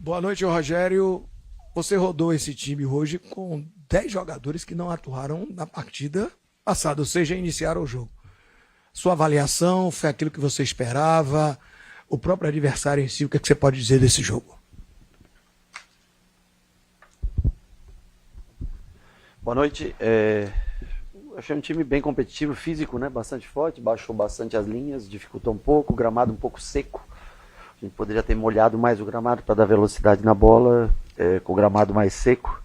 Boa noite, Rogério. Você rodou esse time hoje com 10 jogadores que não atuaram na partida passada, ou seja, iniciaram o jogo. Sua avaliação, foi aquilo que você esperava? O próprio adversário em si, o que você pode dizer desse jogo? Boa noite. Achei um time bem competitivo, físico, né? Bastante forte, baixou bastante as linhas, dificultou um pouco, o gramado um pouco seco. A gente poderia ter molhado mais o gramado para dar velocidade na bola, com o gramado mais seco.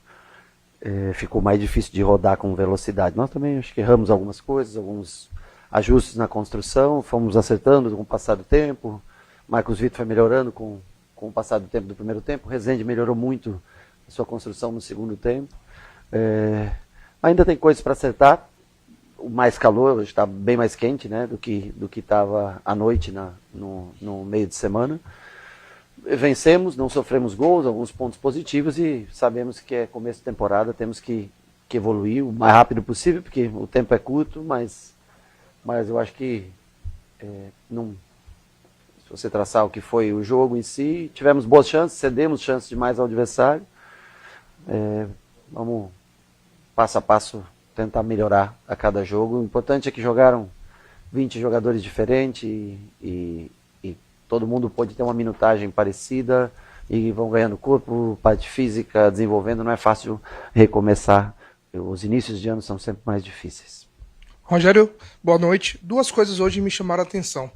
Ficou mais difícil de rodar com velocidade. Nós também acho que erramos algumas coisas, alguns ajustes na construção, fomos acertando com o passar do tempo. Marcos Vitor foi melhorando com o passar do tempo do primeiro tempo. Rezende melhorou muito a sua construção no segundo tempo. Ainda tem coisas para acertar. O mais calor hoje está bem mais quente, né, do que estava à noite no meio de semana. Vencemos, não sofremos gols, alguns pontos positivos e sabemos que é começo de temporada, temos que evoluir o mais rápido possível, porque o tempo é curto, mas eu acho que se você traçar o que foi o jogo em si, tivemos boas chances, cedemos chances demais ao adversário. Vamos passo a passo tentar melhorar a cada jogo. O importante é que jogaram 20 jogadores diferentes e todo mundo pode ter uma minutagem parecida e vão ganhando corpo, parte física, desenvolvendo. Não é fácil recomeçar. Os inícios de ano são sempre mais difíceis. Rogério, boa noite. Duas coisas hoje me chamaram a atenção.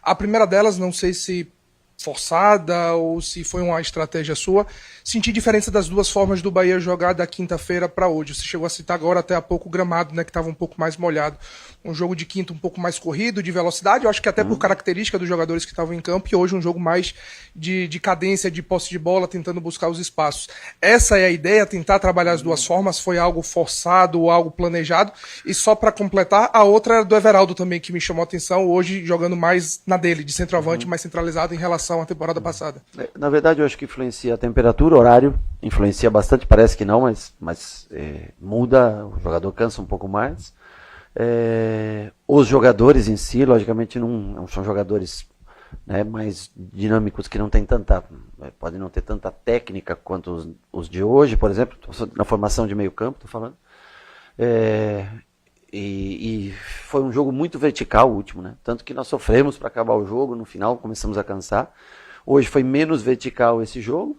A primeira delas, não sei se forçada ou se foi uma estratégia sua, senti diferença das duas formas do Bahia jogar da quinta-feira para hoje. Você chegou a citar agora até há pouco o gramado, né, que estava um pouco mais molhado. Um jogo de quinta um pouco mais corrido, de velocidade, eu acho que até por característica dos jogadores que estavam em campo, e hoje um jogo mais de cadência, de posse de bola, tentando buscar os espaços. Essa é a ideia, tentar trabalhar as duas formas, foi algo forçado ou algo planejado? E só para completar, a outra era do Everaldo também, que me chamou a atenção, hoje jogando mais na dele, de centroavante, mais centralizado em relação à temporada passada. Na verdade, eu acho que influencia a temperatura, o horário, influencia bastante, parece que não, mas muda, o jogador cansa um pouco mais. Os jogadores em si, logicamente, não são jogadores, né, mais dinâmicos, que não tem podem não ter tanta técnica quanto os de hoje, por exemplo, na formação de meio campo, estou falando. E foi um jogo muito vertical o último, né? Tanto que nós sofremos para acabar o jogo, no final começamos a cansar. Hoje foi menos vertical esse jogo,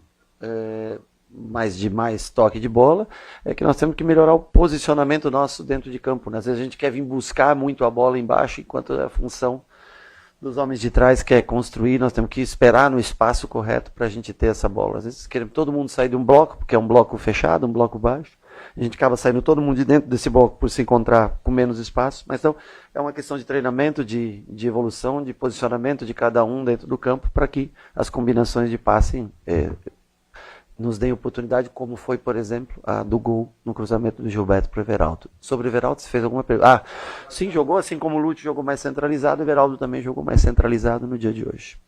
mas de mais toque de bola. É que nós temos que melhorar o posicionamento nosso dentro de campo, né? Às vezes a gente quer vir buscar muito a bola embaixo, enquanto a função dos homens de trás quer construir, nós temos que esperar no espaço correto para a gente ter essa bola. Às vezes queremos todo mundo sair de um bloco, porque é um bloco fechado, um bloco baixo. A gente acaba saindo todo mundo de dentro desse bloco por se encontrar com menos espaço. Mas então é uma questão de treinamento, de evolução, de posicionamento de cada um dentro do campo para que as combinações de passe nos deem oportunidade, como foi, por exemplo, a do gol no cruzamento do Gilberto para o Everaldo. Sobre o Everaldo, você fez alguma pergunta? Sim, jogou assim como o Lúcio jogou mais centralizado, o Everaldo também jogou mais centralizado no dia de hoje.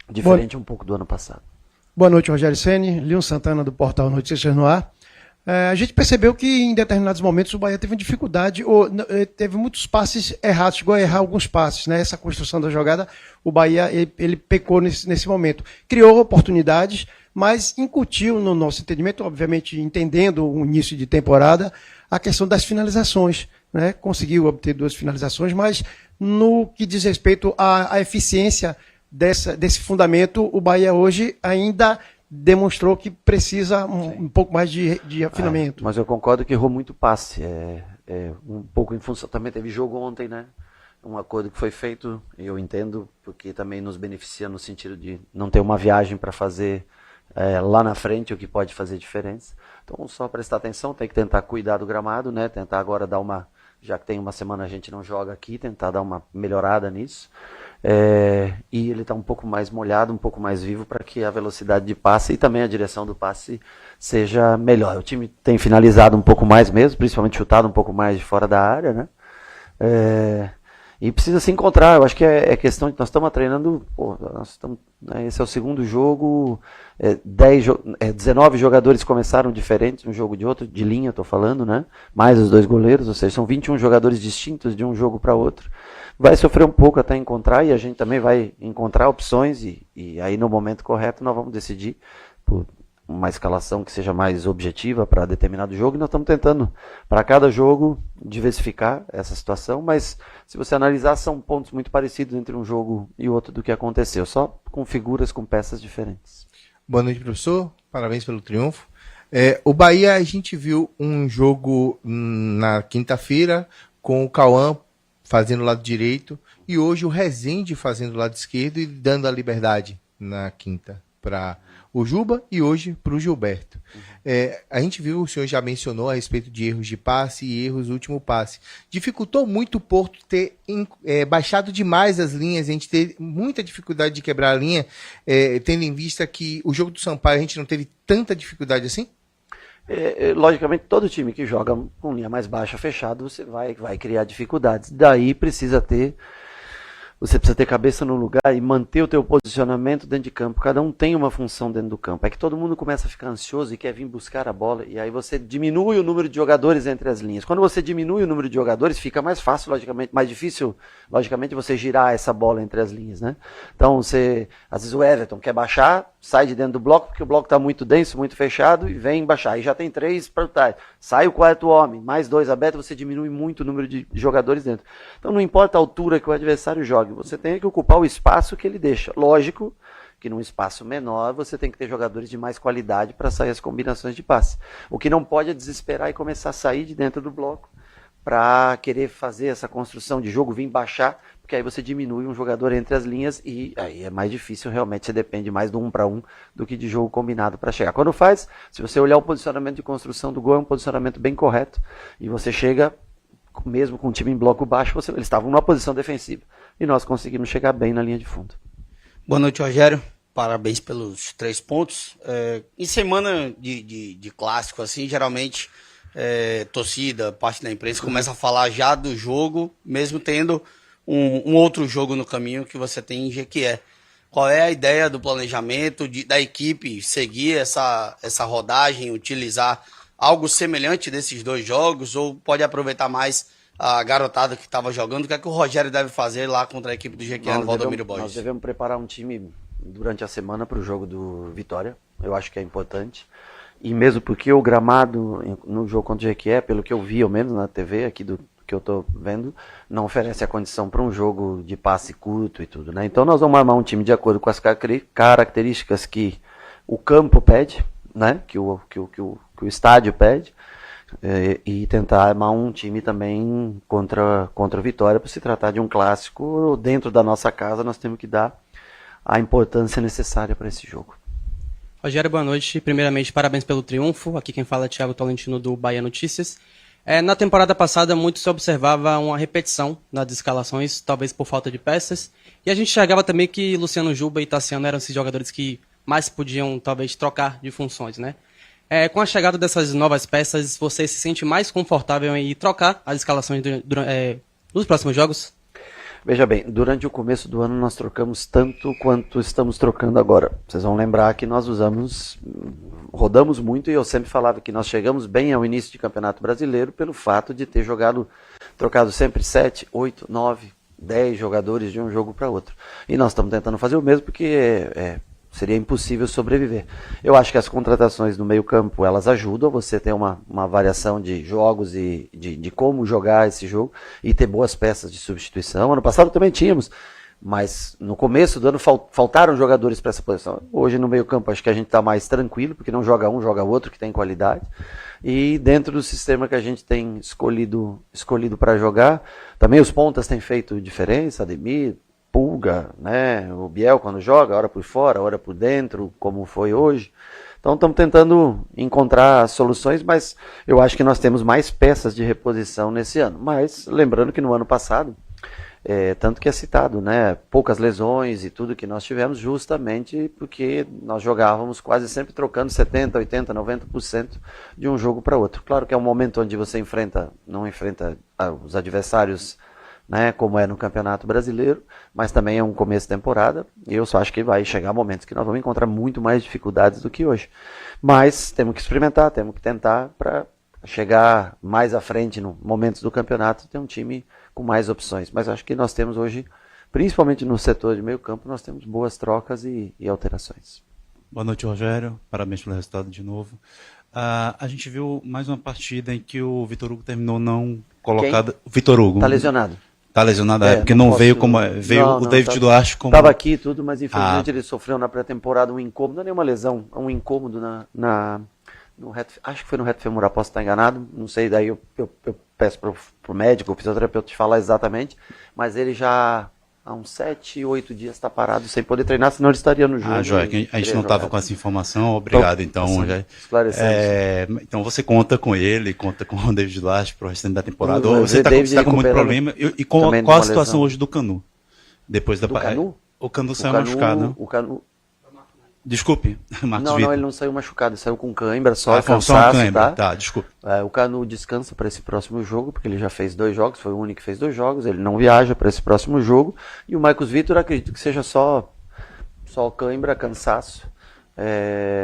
Diferente um pouco do ano passado. Boa noite, Rogério Ceni, Leon Santana do portal Notícias no Ar. A gente percebeu que em determinados momentos o Bahia teve dificuldade, ou teve muitos passes errados, chegou a errar alguns passes, né? Essa construção da jogada, o Bahia ele pecou nesse momento. Criou oportunidades, mas incutiu no nosso entendimento, obviamente entendendo o início de temporada, a questão das finalizações, né? Conseguiu obter 2 finalizações, mas no que diz respeito à eficiência desse fundamento, o Bahia hoje ainda demonstrou que precisa um pouco mais de afinamento. Mas eu concordo que errou muito passe. Um pouco em função. Também teve jogo ontem, né? Um acordo que foi feito, eu entendo, porque também nos beneficia no sentido de não ter uma viagem para fazer lá na frente, o que pode fazer diferença. Então, só prestar atenção, tem que tentar cuidar do gramado, né? Tentar agora dar já que tem uma semana a gente não joga aqui, tentar dar uma melhorada nisso. E ele está um pouco mais molhado, um pouco mais vivo, para que a velocidade de passe e também a direção do passe seja melhor. O time tem finalizado um pouco mais mesmo, principalmente chutado um pouco mais de fora da área, né? E precisa se encontrar, eu acho que é questão de, nós estamos treinando, né, esse é o segundo jogo, 19 jogadores começaram diferentes, um jogo de outro, de linha estou falando, né, mais os 2 goleiros, ou seja, são 21 jogadores distintos de um jogo para outro. Vai sofrer um pouco até encontrar, e a gente também vai encontrar opções, e aí no momento correto nós vamos decidir por uma escalação que seja mais objetiva para determinado jogo, e nós estamos tentando, para cada jogo, diversificar essa situação, mas se você analisar, são pontos muito parecidos entre um jogo e outro do que aconteceu, só com figuras, com peças diferentes. Boa noite, professor. Parabéns pelo triunfo. O Bahia, a gente viu um jogo na quinta-feira com o Cauã fazendo o lado direito e hoje o Rezende fazendo o lado esquerdo e dando a liberdade na quinta para o Juba e hoje para o Gilberto. A gente viu, o senhor já mencionou a respeito de erros de passe e erros do último passe. Dificultou muito o Porto ter baixado demais as linhas, a gente teve muita dificuldade de quebrar a linha, tendo em vista que o jogo do Sampaio a gente não teve tanta dificuldade assim? Logicamente, todo time que joga com linha mais baixa, fechado, você vai criar dificuldades. Daí você precisa ter cabeça no lugar e manter o teu posicionamento dentro de campo. Cada um tem uma função dentro do campo. É que todo mundo começa a ficar ansioso e quer vir buscar a bola. E aí você diminui o número de jogadores entre as linhas. Quando você diminui o número de jogadores, fica mais fácil, logicamente, mais difícil, logicamente, você girar essa bola entre as linhas, né? Então, às vezes o Everton quer baixar, sai de dentro do bloco, porque o bloco está muito denso, muito fechado, e vem baixar. Aí já tem 3 para trás. Sai o 4º homem, mais 2 abertos, você diminui muito o número de jogadores dentro. Então, não importa a altura que o adversário jogue, você tem que ocupar o espaço que ele deixa. Lógico que num espaço menor você tem que ter jogadores de mais qualidade para sair as combinações de passe. O que não pode é desesperar e começar a sair de dentro do bloco para querer fazer essa construção de jogo, vir baixar, porque aí você diminui um jogador entre as linhas e aí é mais difícil, realmente você depende mais do 1 para 1 do que de jogo combinado para chegar. Quando faz, se você olhar o posicionamento de construção do gol, é um posicionamento bem correto e você chega, mesmo com o time em bloco baixo, eles estavam numa posição defensiva e nós conseguimos chegar bem na linha de fundo. Boa noite, Rogério. Parabéns pelos 3 pontos. Em semana de clássico, assim, geralmente torcida, parte da imprensa começa a falar já do jogo, mesmo tendo um outro jogo no caminho que você tem em Jequié. Qual é a ideia do planejamento da equipe seguir essa rodagem, utilizar algo semelhante desses 2 jogos, ou pode aproveitar mais a garotada que estava jogando? O que é que o Rogério deve fazer lá contra a equipe do Jequié no Valdomiro Borges? Nós devemos preparar um time durante a semana para o jogo do Vitória, eu acho que é importante. E mesmo porque o gramado no jogo contra o Jequié, pelo que eu vi, ao menos na TV aqui do que eu estou vendo, não oferece a condição para um jogo de passe curto e tudo, né? Então nós vamos armar um time de acordo com as características que o campo pede, né? Que o estádio pede, e tentar armar um time também contra o Vitória, por se tratar de um clássico dentro da nossa casa. Nós temos que dar a importância necessária para esse jogo. Rogério, boa noite. Primeiramente, parabéns pelo triunfo. Aqui quem fala é Thiago Tolentino, do Bahia Notícias. Na temporada passada, muito se observava uma repetição nas escalações, talvez por falta de peças. E a gente enxergava também que Luciano Juba e Tassiano eram esses jogadores que mais podiam, talvez, trocar de funções, né? Com a chegada dessas novas peças, você se sente mais confortável em trocar as escalações nos próximos jogos? Veja bem, durante o começo do ano nós trocamos tanto quanto estamos trocando agora. Vocês vão lembrar que nós rodamos muito, e eu sempre falava que nós chegamos bem ao início de Campeonato Brasileiro pelo fato de ter trocado sempre 7, 8, 9, 10 jogadores de um jogo para outro. E nós estamos tentando fazer o mesmo porque seria impossível sobreviver. Eu acho que as contratações no meio campo, elas ajudam você ter uma variação de jogos e de como jogar esse jogo e ter boas peças de substituição. Ano passado também tínhamos, mas no começo do ano faltaram jogadores para essa posição. Hoje no meio campo acho que a gente está mais tranquilo, porque não joga um, joga outro que tem qualidade. E dentro do sistema que a gente tem escolhido para jogar, também os pontas têm feito diferença, Ademir, Pulga, né? O Biel quando joga, hora por fora, hora por dentro, como foi hoje. Então estamos tentando encontrar soluções, mas eu acho que nós temos mais peças de reposição nesse ano. Mas lembrando que no ano passado, tanto que é citado, né? Poucas lesões e tudo que nós tivemos, justamente porque nós jogávamos quase sempre trocando 70%, 80%, 90% de um jogo para outro. Claro que é um momento onde você não enfrenta os adversários né, como é no Campeonato Brasileiro, mas também é um começo de temporada, e eu só acho que vai chegar momentos que nós vamos encontrar muito mais dificuldades do que hoje. Mas temos que experimentar, temos que tentar para chegar mais à frente no momentos do campeonato, ter um time com mais opções. Mas acho que nós temos hoje, principalmente no setor de meio campo, nós temos boas trocas e alterações. Boa noite, Rogério. Parabéns pelo resultado de novo. A gente viu mais uma partida em que o Vitor Hugo terminou não colocado. O Vitor Hugo. Tá lesionado. Tá lesionado, porque não veio como. Veio o David Duarte como. Estava aqui e tudo, mas infelizmente ele sofreu na pré-temporada um incômodo, não é nenhuma lesão, um incômodo acho que foi no reto femoral, posso estar enganado, não sei, daí eu peço pro médico, o fisioterapeuta te falar exatamente, mas ele já há uns 7, 8 dias está parado sem poder treinar, senão ele estaria no jogo. Joia, a gente não estava com essa informação, obrigado então. Assim, esclarecemos. Então você conta com ele, conta com o David Duarte para o restante da temporada, ou você David está com muito problema, e qual a situação hoje do Canu? Depois da Canu? O Canu saiu machucado, né? O Canu... Desculpe, Marcos Não, Vitor. ele não saiu machucado, ele saiu com cãibra, só foi cansaço, um cãibra, tá? Desculpe. O Canu descansa para esse próximo jogo, porque ele já fez 2 jogos, foi o único que fez 2 jogos, ele não viaja para esse próximo jogo, e o Marcos Vitor acredito que seja só cãibra, cansaço,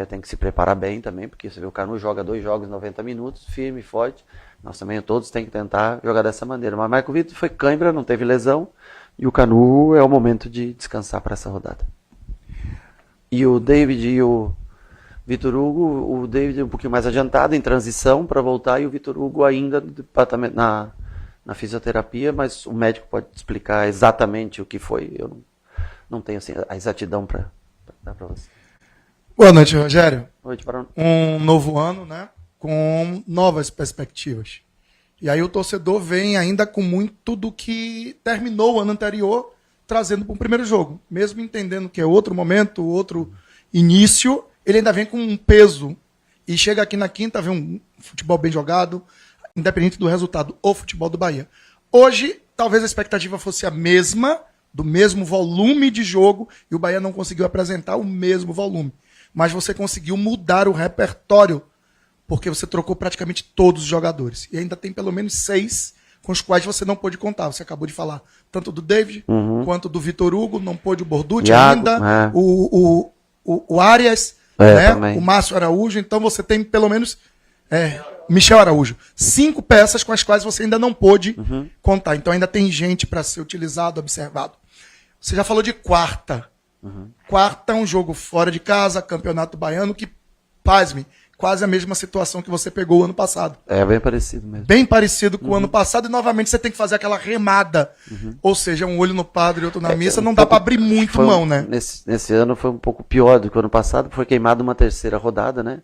tem que se preparar bem também, porque você vê o Canu joga 2 jogos, 90 minutos, firme, forte, nós também todos tem que tentar jogar dessa maneira, mas o Marcos Vitor foi cãibra, não teve lesão, e o Canu é o momento de descansar para essa rodada. E o David e o Vitor Hugo, o David um pouquinho mais adiantado, em transição para voltar, e o Vitor Hugo ainda no departamento, na fisioterapia, mas o médico pode explicar exatamente o que foi. Eu não tenho assim, a exatidão para dar para você. Boa noite, Rogério. Noite, Barão. Um novo ano, né? Com novas perspectivas. E aí o torcedor vem ainda com muito do que terminou o ano anterior, trazendo para o primeiro jogo. Mesmo entendendo que é outro momento, outro início, ele ainda vem com um peso. E chega aqui na quinta, vê um futebol bem jogado, independente do resultado, o futebol do Bahia. Hoje, talvez a expectativa fosse a mesma, do mesmo volume de jogo, e o Bahia não conseguiu apresentar o mesmo volume. Mas você conseguiu mudar o repertório, porque você trocou praticamente todos os jogadores. E ainda tem pelo menos 6 com os quais você não pôde contar. Você acabou de falar tanto do David quanto do Vitor Hugo, não pôde o Borducci ainda, o Arias, né? O Márcio Araújo. Então você tem pelo menos Michel Araújo. 5 peças com as quais você ainda não pôde contar. Então ainda tem gente para ser utilizado, observado. Você já falou de quarta. Quarta é um jogo fora de casa, campeonato baiano, que, pasme, quase a mesma situação que você pegou o ano passado. É bem parecido mesmo. Bem parecido com o ano passado, e novamente você tem que fazer aquela remada. Ou seja, um olho no padre e outro na missa, não dá para abrir muito mão, né? Nesse ano foi um pouco pior do que o ano passado, foi queimado uma terceira rodada, né?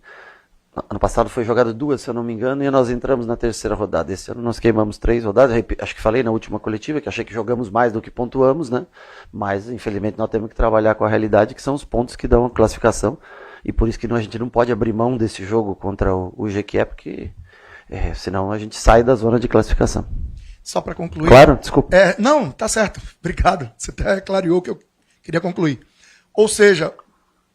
Ano passado foi jogado 2, se eu não me engano, e nós entramos na terceira rodada. Esse ano nós queimamos 3 rodadas, acho que falei na última coletiva, que achei que jogamos mais do que pontuamos, né? Mas, infelizmente, nós temos que trabalhar com a realidade, que são os pontos que dão a classificação. E por isso que a gente não pode abrir mão desse jogo contra o Jequié, porque senão a gente sai da zona de classificação. Só para concluir. Claro, desculpa. Não, tá certo. Obrigado. Você até clareou o que eu queria concluir. Ou seja,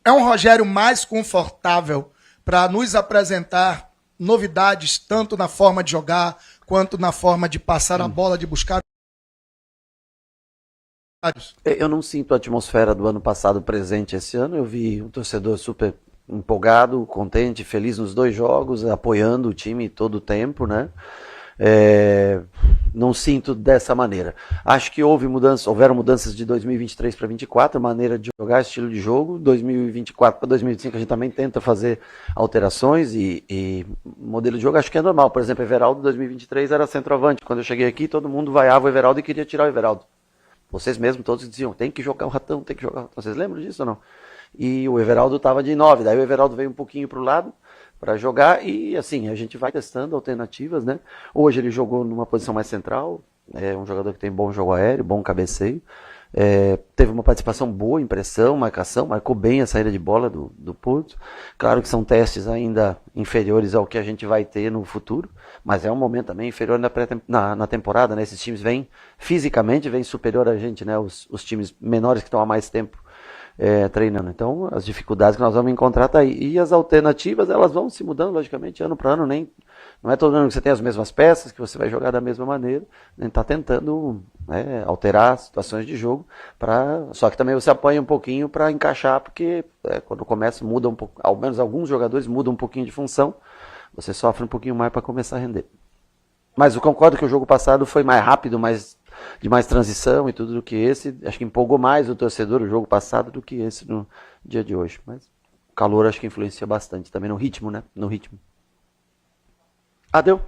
é um Rogério mais confortável para nos apresentar novidades, tanto na forma de jogar, quanto na forma de passar a bola, de buscar. Eu não sinto a atmosfera do ano passado presente esse ano. Eu vi um torcedor super empolgado, contente, feliz nos 2 jogos, apoiando o time todo o tempo, né? Não sinto dessa maneira. Acho que houveram mudanças de 2023 para 2024, maneira de jogar, estilo de jogo. 2024 para 2025 a gente também tenta fazer alterações e modelo de jogo acho que é normal. Por exemplo, Everaldo 2023 era centroavante. Quando eu cheguei aqui, todo mundo vaiava o Everaldo e queria tirar o Everaldo. Vocês mesmos todos diziam, tem que jogar o Ratão, tem que jogar o Ratão. Vocês lembram disso ou não? E o Everaldo estava de 9, daí o Everaldo veio um pouquinho para o lado para jogar e assim, a gente vai testando alternativas, né? Hoje ele jogou numa posição mais central, é um jogador que tem bom jogo aéreo, bom cabeceio, teve uma participação boa, impressão, marcação, marcou bem a saída de bola do Porto. Claro que são testes ainda inferiores ao que a gente vai ter no futuro, mas é um momento também inferior na temporada, né? Esses times fisicamente vêm superior a gente, né? Os times menores que estão há mais tempo treinando. Então, as dificuldades que nós vamos encontrar tá aí. E as alternativas, elas vão se mudando, logicamente, ano para ano, Não é todo ano que você tem as mesmas peças, que você vai jogar da mesma maneira. A gente está tentando, né, alterar situações de jogo, só que também você apanha um pouquinho para encaixar, porque quando começa, muda um pouco, ao menos alguns jogadores mudam um pouquinho de função, você sofre um pouquinho mais para começar a render. Mas eu concordo que o jogo passado foi mais rápido, de mais transição e tudo do que esse. Acho que empolgou mais o torcedor o jogo passado do que esse no dia de hoje. Mas o calor acho que influencia bastante também no ritmo, né? No ritmo. Deu.